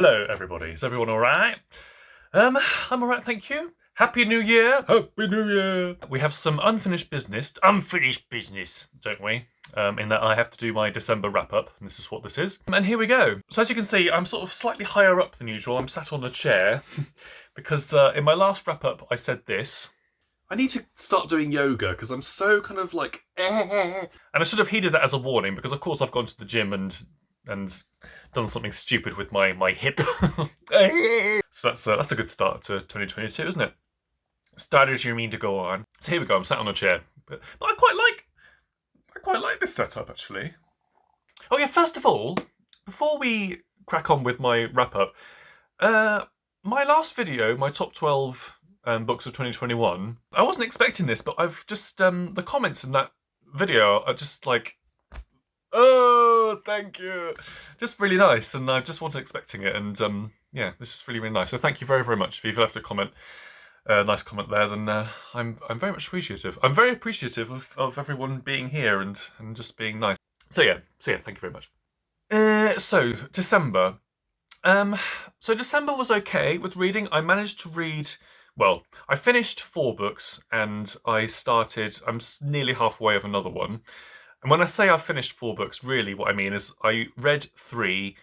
Hello everybody, is everyone alright? I'm alright, thank you. Happy New Year! Happy New Year! We have some unfinished business, don't we? In that I have to do my December wrap-up, and this is what this is. And here we go. So as you can see, I'm sort of slightly higher up than usual. I'm sat on a chair, because in my last wrap-up I said this. I need to start doing yoga, because I'm so kind of like, And I should have heeded that as a warning, because of course I've gone to the gym and done something stupid with my hip. So that's a good start to 2022, isn't it? Start as you mean to go on. So here we go. I'm sat on a chair, but I quite like this setup actually. Oh yeah, first of all, before we crack on with my wrap up, my last video, my top 12 books of 2021. I wasn't expecting this, but I've just the comments in that video are just like, oh, thank you. Just really nice, and I just wasn't expecting it, and yeah, this is really, really nice. So thank you very, very much. If you've left a comment, nice comment there, then I'm very much appreciative. I'm very appreciative of everyone being here and just being nice. So yeah, thank you very much. So December. So December was okay with reading. I managed to read. Well, I finished 4 books, and I'm nearly halfway of another one. And when I say I've finished 4 books, really what I mean is I read 3,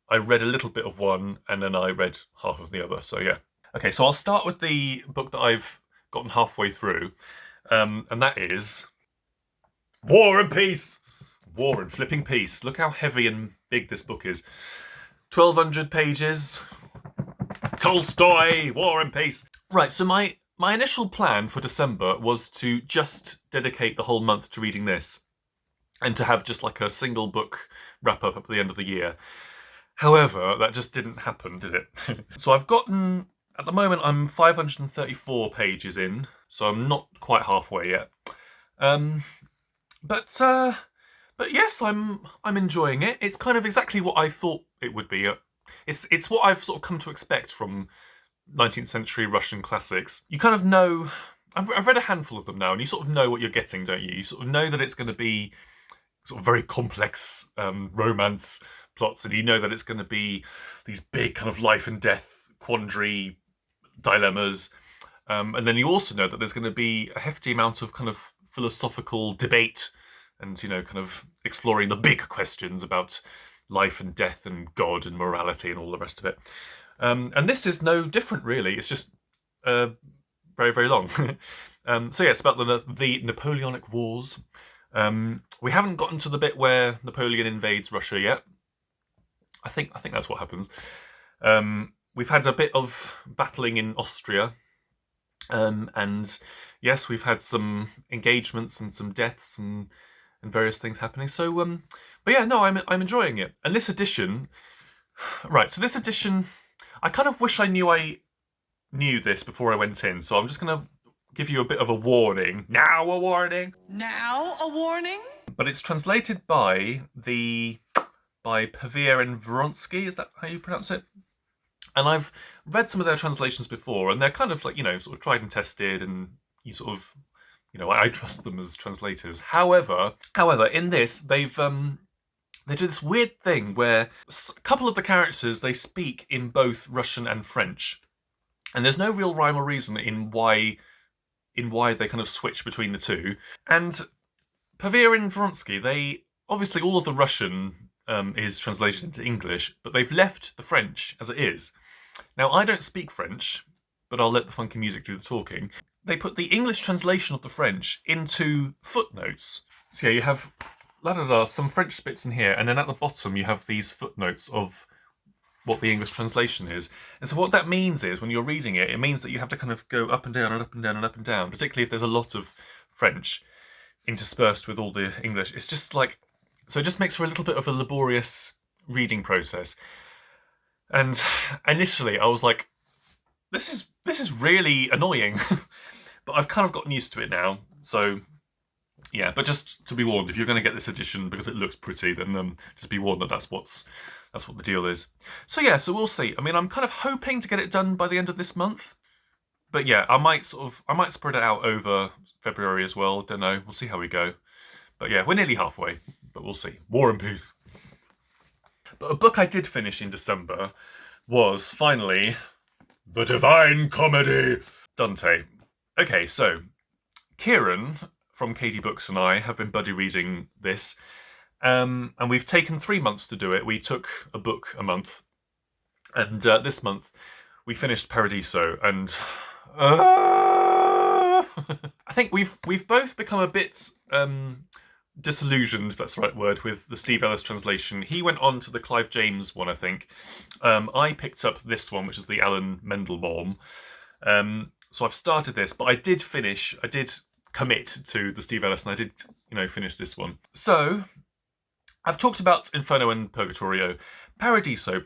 I read a little bit of one, and then I read half of the other, so yeah. Okay, so I'll start with the book that I've gotten halfway through, and that is War and Peace! War and Flipping Peace. Look how heavy and big this book is. 1,200 pages. Tolstoy, War and Peace. Right, so my initial plan for December was to just dedicate the whole month to reading this, and to have just like a single book wrap up at the end of the year. However, that just didn't happen, did it? So I've gotten, at the moment, I'm 534 pages in, so I'm not quite halfway yet. But yes, I'm enjoying it. It's kind of exactly what I thought it would be. It's what I've sort of come to expect from 19th century Russian classics. You kind of know. I've read a handful of them now, and you sort of know what you're getting, don't you? You sort of know that it's going to be sort of very complex romance plots, and you know that it's going to be these big kind of life and death quandary dilemmas, and then you also know that there's going to be a hefty amount of kind of philosophical debate, and kind of exploring the big questions about life and death and God and morality and all the rest of it. And this is no different, really. It's just very, very long. So yeah, it's about the Napoleonic Wars. We haven't gotten to the bit where Napoleon invades Russia yet. I think that's what happens. We've had a bit of battling in Austria, and yes, we've had some engagements and some deaths and various things happening. So, but yeah, no, I'm enjoying it. And this edition, right? So this edition, I kind of wish I knew this before I went in. So I'm just gonna give you a bit of a warning. Now a warning. Now a warning? But it's translated by Pavir and Vronsky. Is that how you pronounce it? And I've read some of their translations before, and they're kind of like, sort of tried and tested, and you sort of, I trust them as translators. However, in this, they do this weird thing where a couple of the characters, they speak in both Russian and French. And there's no real rhyme or reason in why they kind of switch between the two. And Pavir and Vronsky, they obviously, all of the Russian is translated into English, but they've left the French as it is. Now, I don't speak French, but I'll let the funky music do the talking. They put the English translation of the French into footnotes. So yeah, you have some French bits in here, and then at the bottom you have these footnotes of what the English translation is. And so what that means is, when you're reading it, it means that you have to kind of go up and down and up and down and up and down, particularly if there's a lot of French interspersed with all the English. It's just like, so it just makes for a little bit of a laborious reading process. And initially I was like, this is really annoying. But I've kind of gotten used to it now. So yeah, but just to be warned, if you're going to get this edition because it looks pretty, then just be warned that that's what the deal is. So yeah, so we'll see. I mean, I'm kind of hoping to get it done by the end of this month. But yeah, I might spread it out over February as well. Don't know. We'll see how we go. But yeah, we're nearly halfway. But we'll see. War and Peace. But a book I did finish in December was finally The Divine Comedy, Dante. Okay, so Kieran from Katie Books and I have been buddy reading this, and we've taken 3 months to do it. We took a book a month, and this month we finished Paradiso, and I think we've both become a bit disillusioned, if that's the right word, with the Steve Ellis translation. He went on to the Clive James one, I think. I picked up this one, which is the Allen Mandelbaulm. So I've started this, but I did commit to the Steve Ellis, and I did, finish this one. So I've talked about Inferno and Purgatorio. Paradiso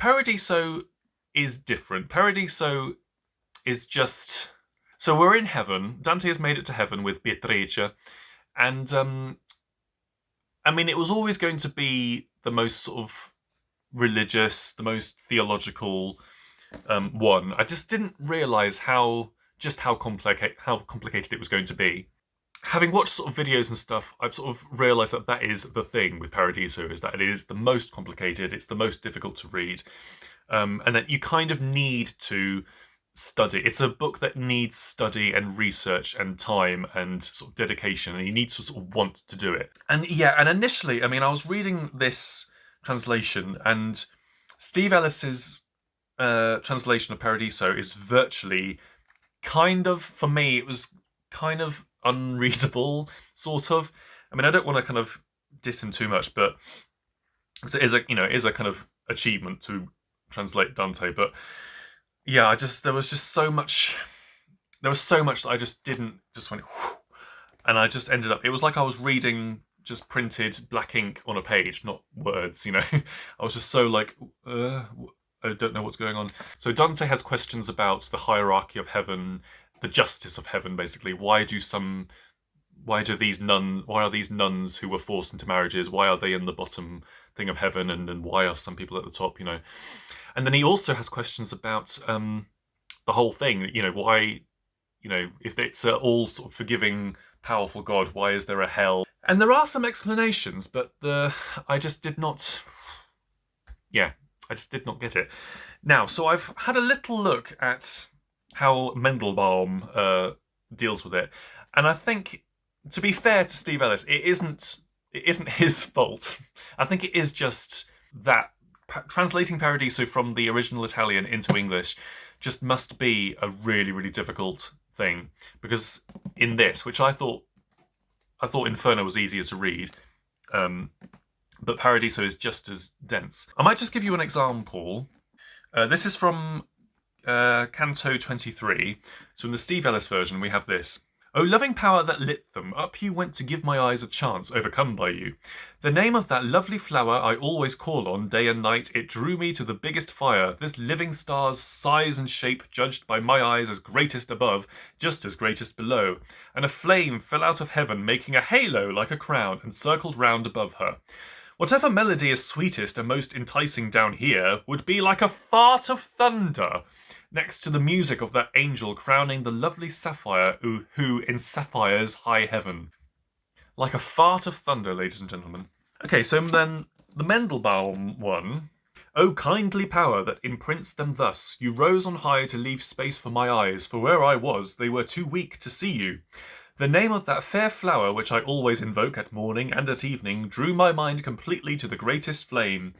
is different. Paradiso is just... So we're in heaven. Dante has made it to heaven with Beatrice, and it was always going to be the most sort of religious, the most theological one. I just didn't realise how complicated it was going to be. Having watched sort of videos and stuff, I've sort of realised that is the thing with Paradiso, is that it is the most complicated, it's the most difficult to read, and that you kind of need to study. It's a book that needs study and research and time and sort of dedication, and you need to sort of want to do it. And initially, I was reading this translation, and Steve Ellis's translation of Paradiso is virtually for me, it was kind of unreadable, sort of. I don't want to kind of diss him too much, but it is a kind of achievement to translate Dante. But yeah, there was so much that I just went, whew, and I just ended up. It was like I was reading just printed black ink on a page, not words. I was just so like, I don't know what's going on. So Dante has questions about the hierarchy of heaven, the justice of heaven, basically. Why are these nuns who were forced into marriages, why are they in the bottom thing of heaven, and then why are some people at the top, And then he also has questions about the whole thing, why, if it's all sort of forgiving, powerful God, why is there a hell? And there are some explanations, but I just did not get it. Now, so I've had a little look at how Mandelbaulm deals with it, and I think, to be fair to Steve Ellis, it isn't his fault. I think it is just that translating Paradiso from the original Italian into English just must be a really, really difficult thing, because in this, which I thought Inferno was easier to read, but Paradiso is just as dense. I might just give you an example. This is from Canto 23. So in the Steve Ellis version, we have this. O loving power that lit them, up you went to give my eyes a chance, overcome by you. The name of that lovely flower I always call on, day and night, it drew me to the biggest fire, this living star's size and shape judged by my eyes as greatest above, just as greatest below. And a flame fell out of heaven, making a halo like a crown, and circled round above her. Whatever melody is sweetest and most enticing down here would be like a fart of thunder next to the music of that angel crowning the lovely sapphire who in sapphire's high heaven. Like a fart of thunder, ladies and gentlemen. Okay, so then the Mandelbaulm one. O kindly power that imprints them thus, you rose on high to leave space for my eyes, for where I was they were too weak to see you. The name of that fair flower which I always invoke at morning and at evening drew my mind completely to the greatest flame.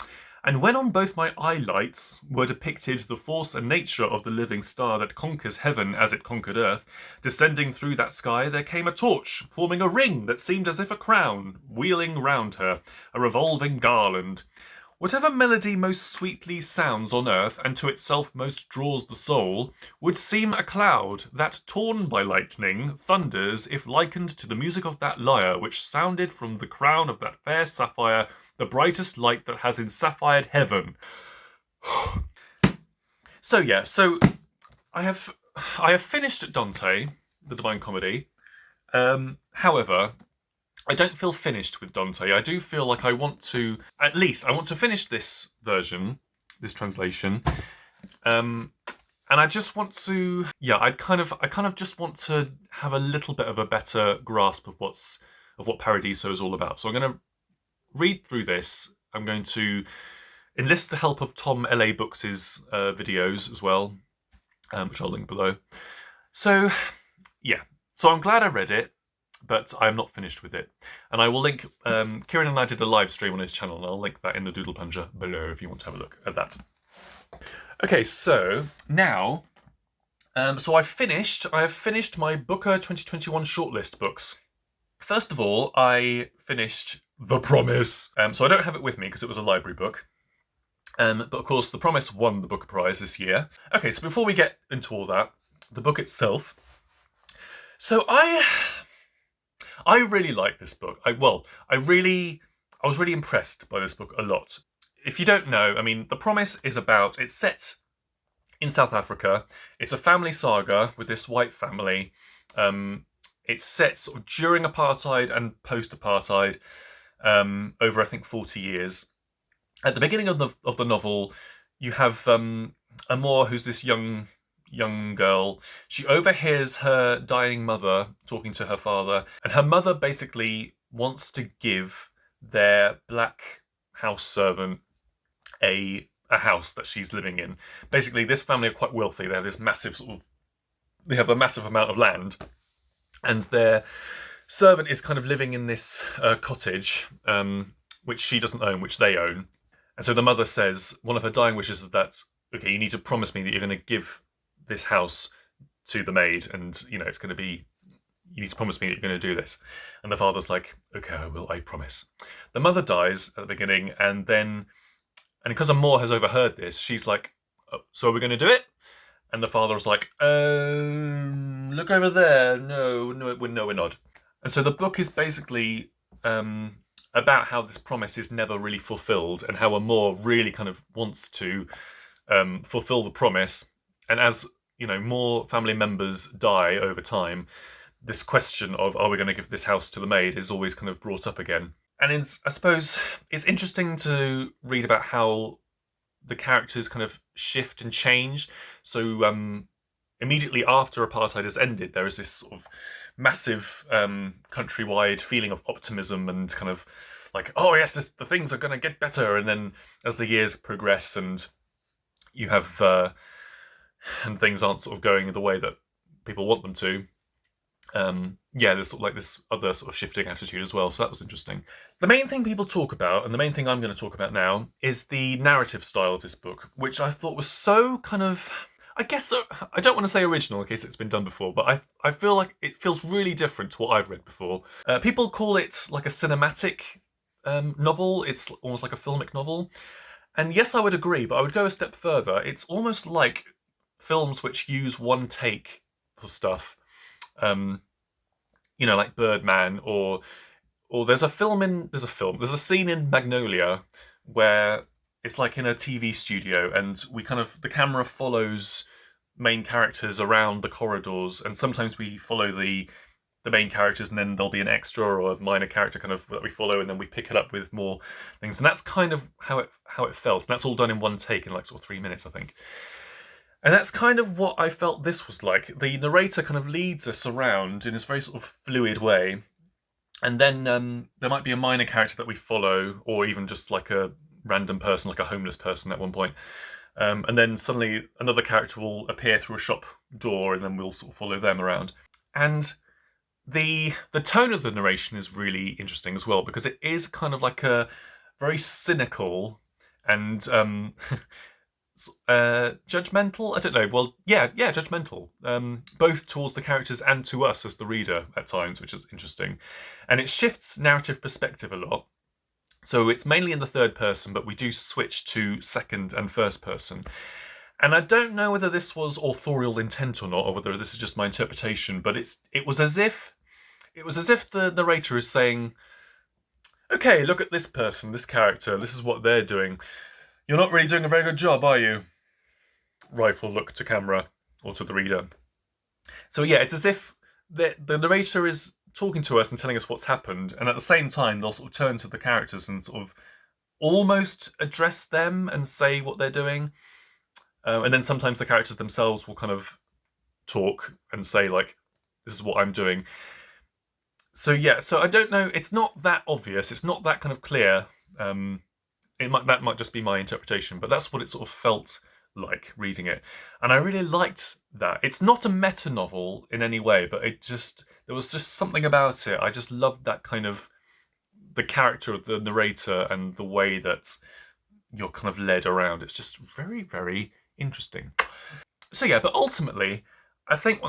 And when on both my eye-lights were depicted the force and nature of the living star that conquers heaven as it conquered earth, descending through that sky there came a torch, forming a ring that seemed as if a crown, wheeling round her, a revolving garland. Whatever melody most sweetly sounds on earth, and to itself most draws the soul, would seem a cloud that, torn by lightning, thunders if likened to the music of that lyre which sounded from the crown of that fair sapphire, the brightest light that has ensapphired heaven. So I have finished Dante, the Divine Comedy. However, I don't feel finished with Dante. I do feel like I want to finish this version, this translation, and I just want to, I kind of just want to have a little bit of a better grasp of what Paradiso is all about. So I'm going to read through this. I'm going to enlist the help of Tom L.A. Books' videos as well, which I'll link below. So, yeah. So I'm glad I read it, but I'm not finished with it. And I will link, Kieran and I did a live stream on his channel, and I'll link that in the Doodle Plunger below if you want to have a look at that. Okay, so now, so I have finished my Booker 2021 shortlist books. First of all, I finished The Promise. So I don't have it with me because it was a library book. But of course, The Promise won the Booker Prize this year. Okay, so before we get into all that, the book itself. So I really like this book. I was really impressed by this book a lot. If you don't know, I mean, The Promise is it's set in South Africa. It's a family saga with this white family. It's set sort of during apartheid and post-apartheid, over I think 40 years. At the beginning of the novel, you have Amor, who's this young girl. She overhears her dying mother talking to her father, and her mother basically wants to give their black house servant a house that she's living in. Basically, this family are quite wealthy. They have this massive they have a massive amount of land, and their servant is kind of living in this cottage, which she doesn't own, which they own. And so the mother says, one of her dying wishes is that, okay, you need to promise me that you're going to give this house to the maid, and it's going to be, you need to promise me that you're going to do this. And the father's like, okay, I will, I promise. The mother dies at the beginning, and because Amor has overheard this, she's like, oh, so are we going to do it? And the father was like, look over there. No, we're not. And so the book is basically about how this promise is never really fulfilled, and how Amor really kind of wants to fulfill the promise. And as more family members die over time, this question of, are we going to give this house to the maid, is always kind of brought up again. And I suppose it's interesting to read about how the characters kind of shift and change. So immediately after apartheid has ended, there is this sort of massive countrywide feeling of optimism and kind of like, oh yes, the things are going to get better. And then as the years progress and you have and things aren't sort of going the way that people want them to, there's sort of like this other sort of shifting attitude as well. So that was interesting. The main thing people talk about, and the main thing I'm going to talk about now, is the narrative style of this book, which I thought was so kind of, I guess, I don't want to say original in case it's been done before, but I feel like it feels really different to what I've read before. People call it like a cinematic novel. It's almost like a filmic novel. And yes, I would agree, but I would go a step further. It's almost like films which use one take for stuff. Like Birdman, or there's a scene in Magnolia where it's like in a TV studio, and the camera follows main characters around the corridors, and sometimes we follow the main characters, and then there'll be an extra or a minor character kind of that we follow, and then we pick it up with more things. And that's kind of how it felt. And that's all done in one take in like sort of 3 minutes, I think. And that's kind of what I felt this was like. The narrator kind of leads us around in this very sort of fluid way. And then there might be a minor character that we follow, or even just like a random person, like a homeless person at one point. And then suddenly another character will appear through a shop door, and then we'll sort of follow them around. And the tone of the narration is really interesting as well, because it is kind of like a very cynical and judgmental. I don't know. Well, yeah, judgmental. Both towards the characters and to us as the reader at times, which is interesting. And it shifts narrative perspective a lot. So it's mainly in the third person, but we do switch to second and first person. And I don't know whether this was authorial intent or not, or whether this is just my interpretation. But it was as if the narrator is saying, "Okay, look at this person, this character. This is what they're doing. You're not really doing a very good job, are you?" Rifle look to camera or to the reader. So yeah, it's as if the narrator is talking to us and telling us what's happened, and at the same time they'll sort of turn to the characters and sort of almost address them and say what they're doing. And then sometimes the characters themselves will kind of talk and say, like, this is what I'm doing. So yeah, so I don't know, it's not that obvious, it's not that kind of clear that might just be my interpretation, but that's what it sort of felt like reading it, and I really liked that. It's not a meta novel in any way, but there was just something about it. I just loved that kind of the character of the narrator and the way that you're kind of led around. It's just very, very interesting. So yeah, but ultimately, I think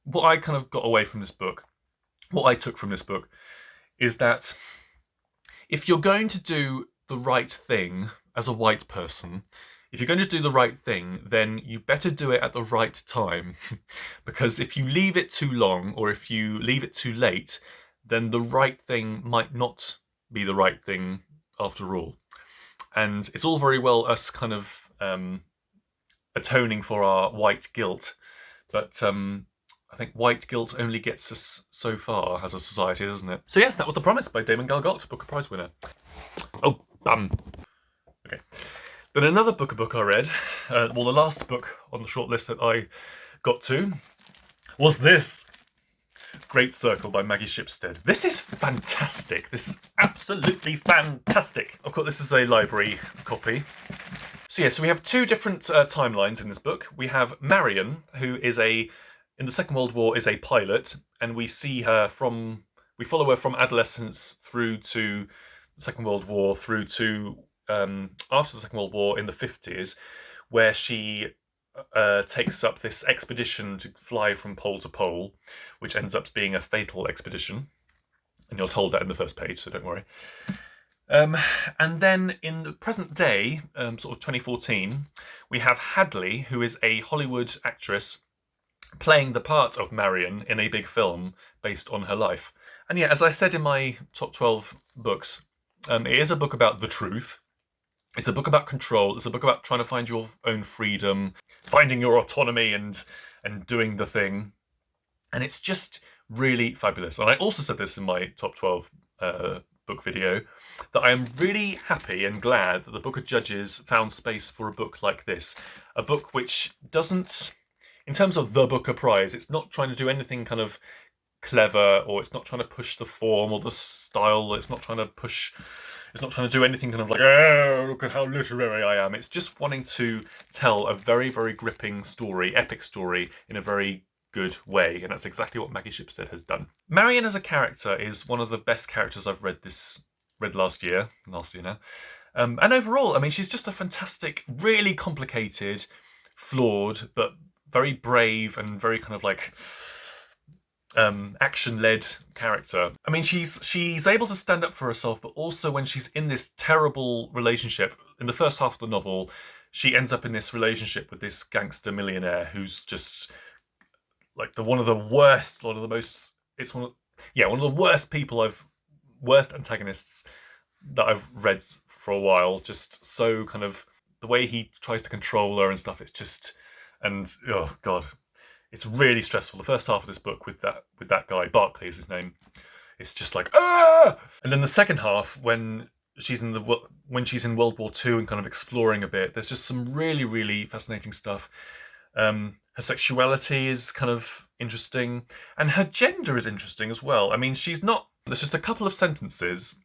what I kind of got away from this book, what I took from this book, is that if you're going to do the right thing as a white person, if you're going to do the right thing, then you better do it at the right time. Because if you leave it too long or if you leave it too late, then the right thing might not be the right thing after all. And it's all very well us kind of atoning for our white guilt, but I think white guilt only gets us so far as a society, doesn't it? So yes, that was The Promise by Damon Galgut, Booker Prize winner. Oh, bum. Okay. Then another book I read, the last book on the shortlist that I got to, was this. Great Circle by Maggie Shipstead. This is fantastic. This is absolutely fantastic. Of course, this is a library copy. So yeah, so we have two different timelines in this book. We have Marion, who is in the Second World War, is a pilot, and we follow her from adolescence through to the Second World War, through to after the Second World War in the 50s, where she takes up this expedition to fly from pole to pole, which ends up being a fatal expedition. And you're told that in the first page, so don't worry. And then in the present day, sort of 2014, we have Hadley, who is a Hollywood actress playing the part of Marion in a big film based on her life. And yeah, as I said in my top 12 books, it is a book about the truth. It's a book about control. It's a book about trying to find your own freedom, finding your autonomy and doing the thing. And it's just really fabulous. And I also said this in my top 12 book video, that I am really happy and glad that the Book of Judges found space for a book like this. A book which doesn't, in terms of the Booker Prize, it's not trying to do anything kind of clever, or it's not trying to push the form or the style. It's not trying to do anything kind of like, oh, look at how literary I am. It's just wanting to tell a very, very gripping story, epic story, in a very good way. And that's exactly what Maggie Shipstead has done. Marion as a character is one of the best characters I've read last year now. And overall, I mean, she's just a fantastic, really complicated, flawed, but very brave and very kind of like action-led character. I mean, she's able to stand up for herself, but also when she's in this terrible relationship, in the first half of the novel, she ends up in this relationship with this gangster millionaire who's just like one of the worst worst antagonists that I've read for a while. Just so kind of the way he tries to control her and stuff, it's just, and oh god, it's really stressful. The first half of this book with that guy, Barclay is his name, it's just like, ah! And then the second half, when she's in World War II and kind of exploring a bit, there's just some really, really fascinating stuff. Her sexuality is kind of interesting, and her gender is interesting as well. I mean, there's just a couple of sentences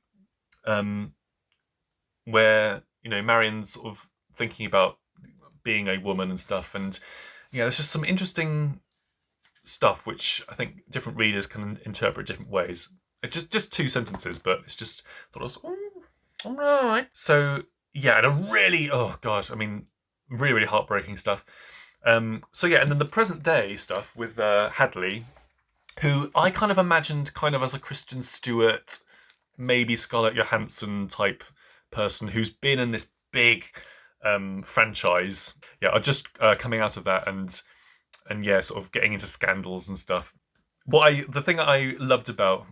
where, Marion's sort of thinking about being a woman and stuff, and yeah, there's just some interesting stuff which I think different readers can interpret different ways. It's just two sentences, but it's just thought it was all right. So yeah, and a really, oh gosh, I mean, really, really heartbreaking stuff. So yeah, and then the present day stuff with Hadley, who I kind of imagined kind of as a Kristen Stewart, maybe Scarlett Johansson type person who's been in this big franchise. Yeah, are just coming out of that and yeah, sort of getting into scandals and stuff. One of the things I loved about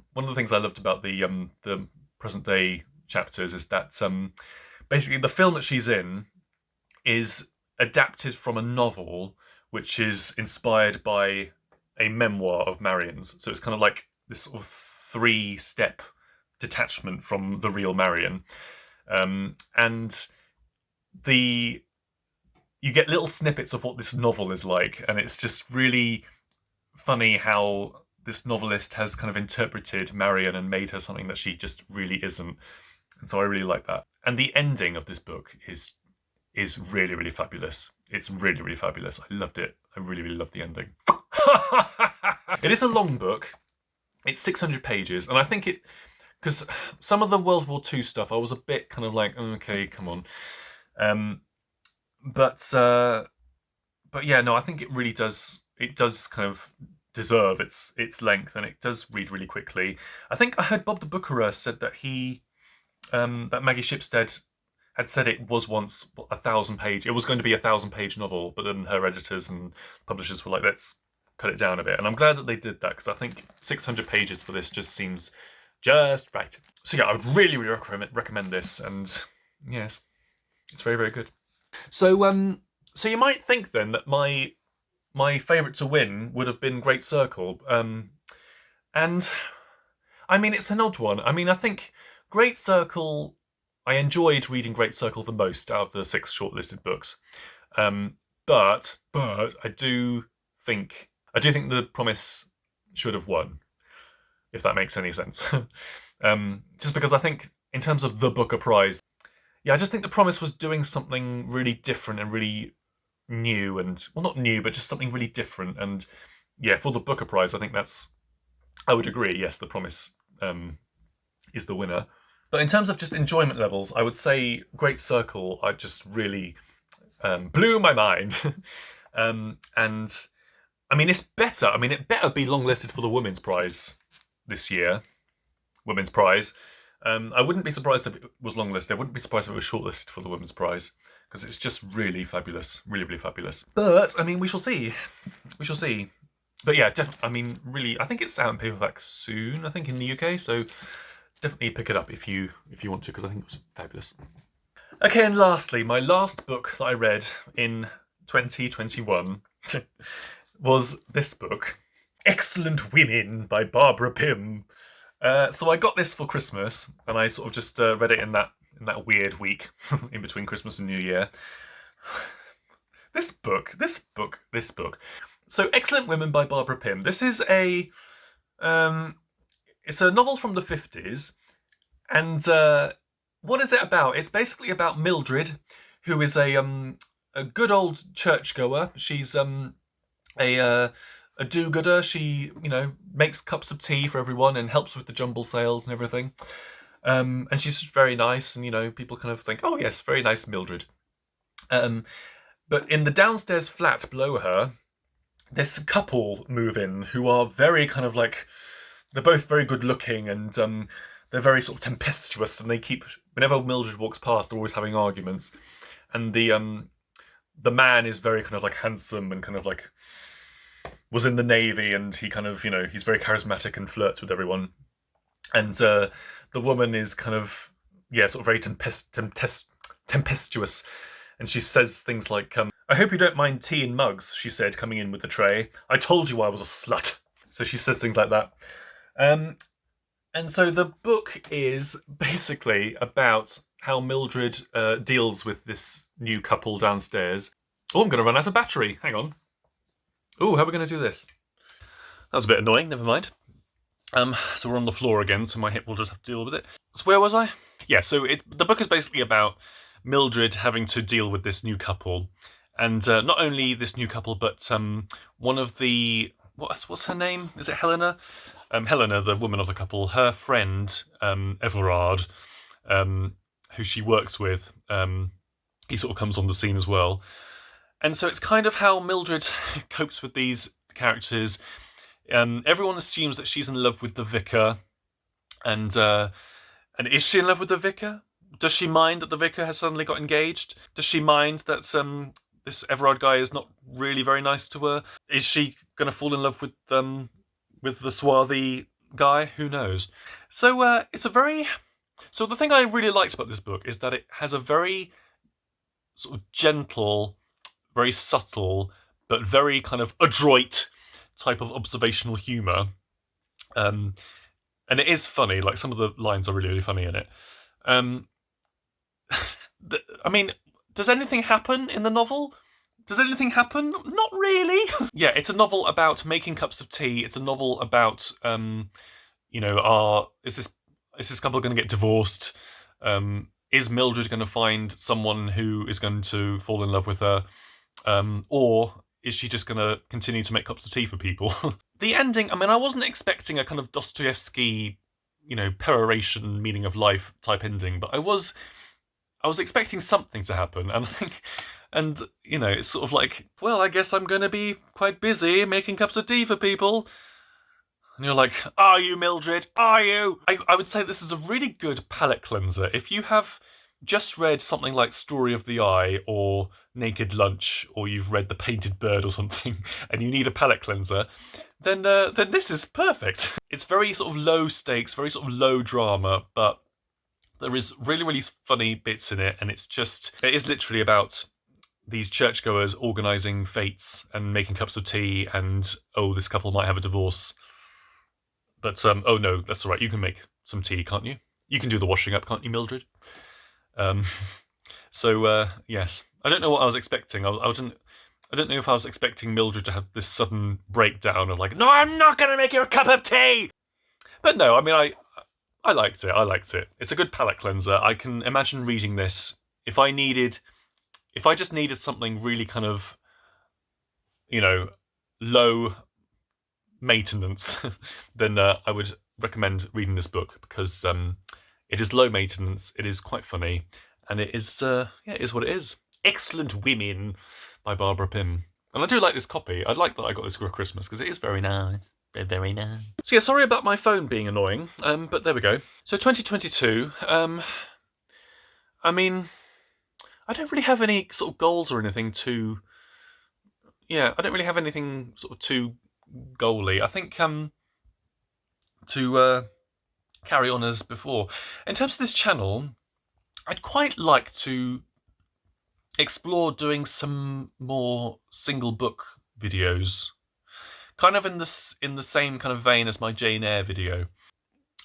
the present day chapters is that basically the film that she's in is adapted from a novel which is inspired by a memoir of Marion's. So it's kind of like this sort of 3-step detachment from the real Marion. And you get little snippets of what this novel is like, and it's just really funny how this novelist has kind of interpreted Marion and made her something that she just really isn't. And so I really like that. And the ending of this book is really, really fabulous. It's really, really fabulous. I loved it. I really, really loved the ending. It is a long book. It's 600 pages, and I think it, because some of the World War II stuff, I was a bit kind of like, okay, come on. But yeah, no, I think it really does. It does kind of deserve its length, and it does read really quickly. I think I heard Bob the Bookerer said that that Maggie Shipstead had said it was once 1,000-page. It was going to be a 1,000-page novel, but then her editors and publishers were like, let's cut it down a bit. And I'm glad that they did that, because I think 600 pages for this just seems just right. So yeah, I would really, really recommend this, and yes, it's very, very good. So so you might think then that my favourite to win would have been Great Circle, and I mean, it's an odd one. I mean, I think Great Circle, I enjoyed reading Great Circle the most out of the 6 shortlisted books, but I do think The Promise should have won, if that makes any sense. Just because I think, in terms of the Booker Prize, yeah, I just think The Promise was doing something really different and really new, and, well, not new, but just something really different. And yeah, for the Booker Prize, I think I would agree, yes, The Promise is the winner. But in terms of just enjoyment levels, I would say Great Circle, I just really blew my mind. And I mean, it's better. I mean, it better be longlisted for the Women's Prize this year. Women's Prize. I wouldn't be surprised if it was longlisted. I wouldn't be surprised if it was shortlisted for the Women's Prize, because it's just really fabulous. Really, really fabulous. But, I mean, we shall see. We shall see. But yeah, I mean, really, I think it's out in paperback soon, I think, in the UK, so definitely pick it up if you want to, because I think it was fabulous. Okay, and lastly, my last book that I read in 2021 was this book, Excellent Women by Barbara Pym. So I got this for Christmas, and I sort of just read it in that weird week in between Christmas and New Year. This book. So, Excellent Women by Barbara Pym. This is it's a novel from the 50s, and what is it about? It's basically about Mildred, who is a good old churchgoer. She's a do-gooder. She, makes cups of tea for everyone and helps with the jumble sales and everything. And she's very nice, and people kind of think, oh yes, very nice Mildred. But in the downstairs flat below her, this couple move in who are very kind of like, they're both very good looking, and they're very sort of tempestuous, and they keep, whenever Mildred walks past, they're always having arguments. And the man is very kind of like handsome and kind of like was in the Navy, and he kind of, he's very charismatic and flirts with everyone. And the woman is kind of, sort of very tempestuous. And she says things like, I hope you don't mind tea in mugs, she said, coming in with the tray. I told you I was a slut. So she says things like that. And so the book is basically about how Mildred deals with this new couple downstairs. Oh, I'm going to run out of battery. Hang on. Oh, how are we going to do this? That was a bit annoying. Never mind. So we're on the floor again, so my hip will just have to deal with it. So where was I? Yeah, so the book is basically about Mildred having to deal with this new couple. And not only this new couple, but one of the... What's her name? Is it Helena? Helena, the woman of the couple, her friend, Everard, who she works with, he sort of comes on the scene as well. And so it's kind of how Mildred copes with these characters. Everyone assumes that she's in love with the vicar. And is she in love with the vicar? Does she mind that the vicar has suddenly got engaged? Does she mind that this Everard guy is not really very nice to her? Is she going to fall in love with the swarthy guy? Who knows? So it's a very... So the thing I really liked about this book is that it has a very sort of gentle, very subtle, but very kind of adroit type of observational humour. And it is funny, like some of the lines are really, really funny in it. I mean, does anything happen in the novel? Does anything happen? Not really. Yeah, it's a novel about making cups of tea. It's a novel about, is this couple going to get divorced? is Mildred going to find someone who is going to fall in love with her, or is she just going to continue to make cups of tea for people? The ending, I mean, I wasn't expecting a kind of Dostoevsky, peroration, meaning of life type ending, but I was expecting something to happen, and I think, and it's sort of like, well, I guess I'm going to be quite busy making cups of tea for people. And you're like, are you, Mildred? Are you? I would say this is a really good palate cleanser. If you have just read something like Story of the Eye or Naked Lunch, or you've read The Painted Bird or something, and you need a palate cleanser, then this is perfect. It's very sort of low stakes, very sort of low drama, but there is really, really funny bits in it, and it is literally about these churchgoers organising fetes and making cups of tea, and this couple might have a divorce. But oh no, that's all right. You can make some tea, can't you? You can do the washing up, can't you, Mildred? Yes, I don't know what I was expecting. I don't know if I was expecting Mildred to have this sudden breakdown of like, no, I'm not going to make you a cup of tea. But no, I mean, I liked it. I liked it. It's a good palate cleanser. I can imagine reading this if I just needed something really kind of, low maintenance, then I would recommend reading this book, because it is low maintenance, it is quite funny, and it is it is what it is. Excellent Women by Barbara Pym. And I do like this copy. I like that I got this for Christmas, because it is very nice. Very nice. So yeah, sorry about my phone being annoying, but there we go. So 2022, I mean, I don't really have any sort of goals or anything I don't really have anything sort of too goalie. I think to carry on as before. In terms of this channel, I'd quite like to explore doing some more single book videos, kind of in the same kind of vein as my Jane Eyre video.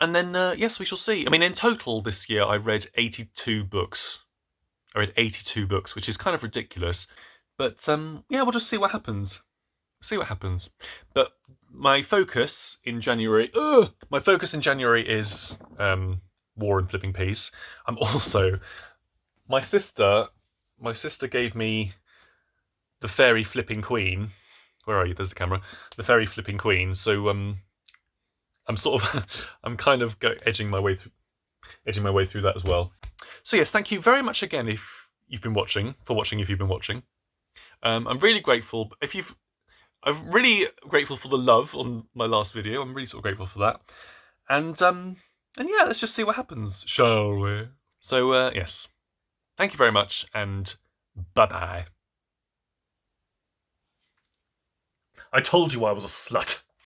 And then yes, we shall see. I mean, in total this year I read 82 books. I read 82 books, which is kind of ridiculous. But yeah, we'll just see what happens. But my focus in January is War and Flipping Peace. I'm also my sister gave me The Fairy Flipping Queen. Where are you? There's the camera. The Fairy Flipping Queen. So I'm sort of I'm kind of edging my way through that as well. So yes, thank you very much again if you've been watching. I'm really grateful. I'm really grateful for the love on my last video. I'm really sort of grateful for that. And yeah, let's just see what happens, shall we? So yes, thank you very much, and bye-bye. I told you I was a slut.